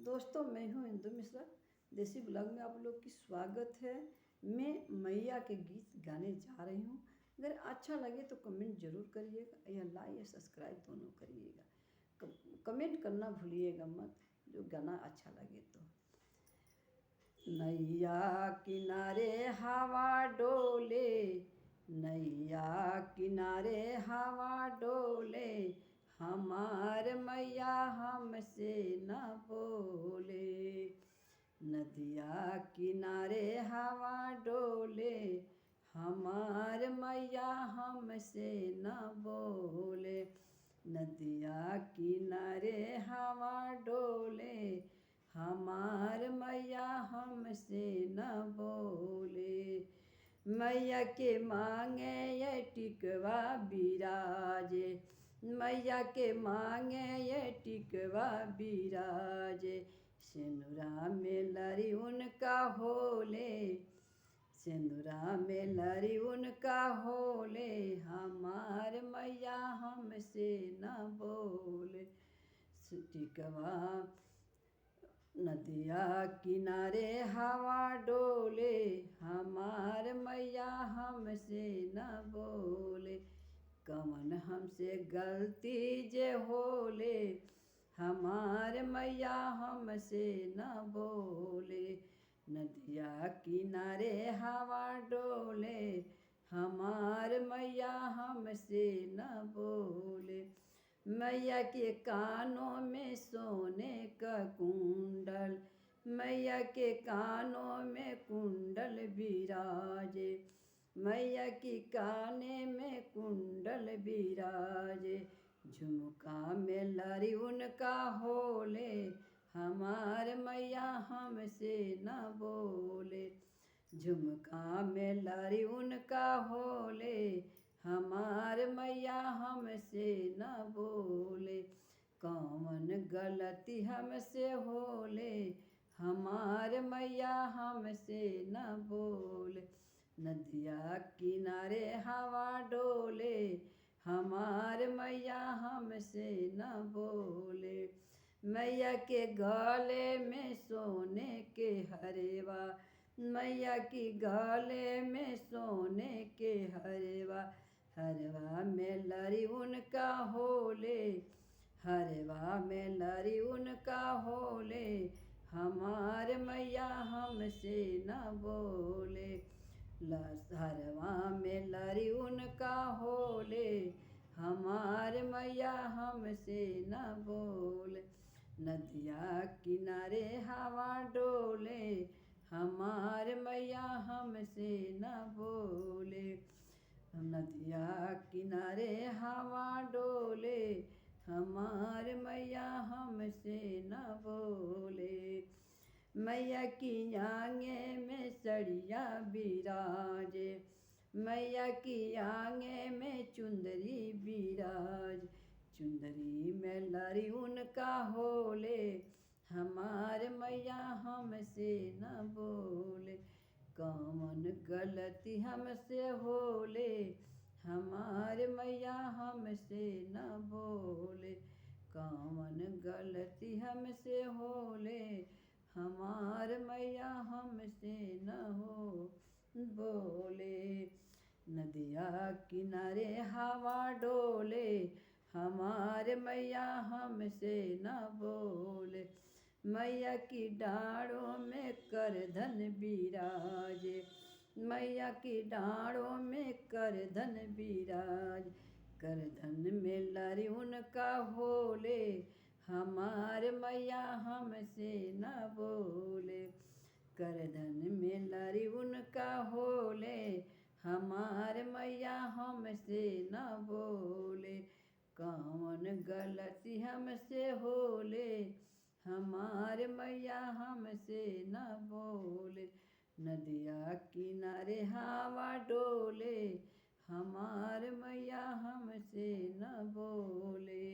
दोस्तों, मैं हूँ इंदु मिश्रा। देसी ब्लॉग में आप लोग की स्वागत है। मैं मैया के गीत गाने जा रही हूँ। अगर अच्छा लगे तो कमेंट ज़रूर करिएगा या लाइक या सब्सक्राइब दोनों करिएगा। कमेंट करना भूलिएगा मत, जो गाना अच्छा लगे तो। नैया किनारे हवा डोले, नैया किनारे हवा डोले, हमार मैया हमसे न बोले। नदिया किनारे हवा डोले, हमार मैया हमसे न बोले। नदिया किनारे हवा डोले, हमार मैया हमसे न बोले। मैया के मांगे ये टिकवा बिराजे, मैया के मांगे ये टिकवा बिराजे। सिंदूरा में लरी उनका होले, सिंदूरा में लरी उनका होले, हमार मैया हमसे न बोले। टिकवा नदिया किनारे हवा डोले, हमार मैया हमसे न बोले। कवन हमसे गलती जे होले, हमार मैया हमसे न बोले। नदिया किनारे हवा डोले, हमार मैया हमसे न बोले। मैया के कानों में सोने का कुंडल, मैया के कानों में कुंडल बिराजे, मैया की काने में कुंडल बिराजे। झुमका में लरी उनका होले, हमार मैया हमसे न बोले। झुमका में लरी उनका होले, हमार मैया हमसे न बोले। कौन गलती हमसे होले, हमार मैया हमसे न बोले। नदिया किनारे हवा डोले, हमार मैया हमसे न बोले। मैया के गले में सोने के हरेवा, मैया की गले में सोने के हरेवा। हरवा में लरी उनका होले, हरवा में लरी उनका होले, हमार मैया हमसे न बोले। हरवा में लरी उनका होले, हमार मैया हमसे न बोले। नदिया किनारे हवा डोले, हमार मैया हमसे न बोले। नदिया किनारे हवा डोले, हमार मैया हमसे न बोले। मैया की आंगे में सड़िया बिराजे, मैया की आंगे में चुंदरी बिराज। चुंदरी में लरी उनका होले, हमार मैया हमसे न बोले। कौन गलती हमसे होले, हमार मैया हमसे न बोले। कौन गलती हमसे होले, हमार मैया हमसे न हो बोले। नदिया किनारे हवा डोले, हमार मैया हमसे न बोले। मैया की डाँड़ों में करधन बिराजे, मैया की डाँड़ों में करधन बिराज। करधन में लरी उनका होले, हमार मैया हमसे न बोले। करधन में लरी उनका होले, हमार मैया हमसे न बोले। कौन गलती हमसे होले, हमार मैया हमसे न बोले। नदिया किनारे हवा डोले, हमार मैया हमसे न बोले।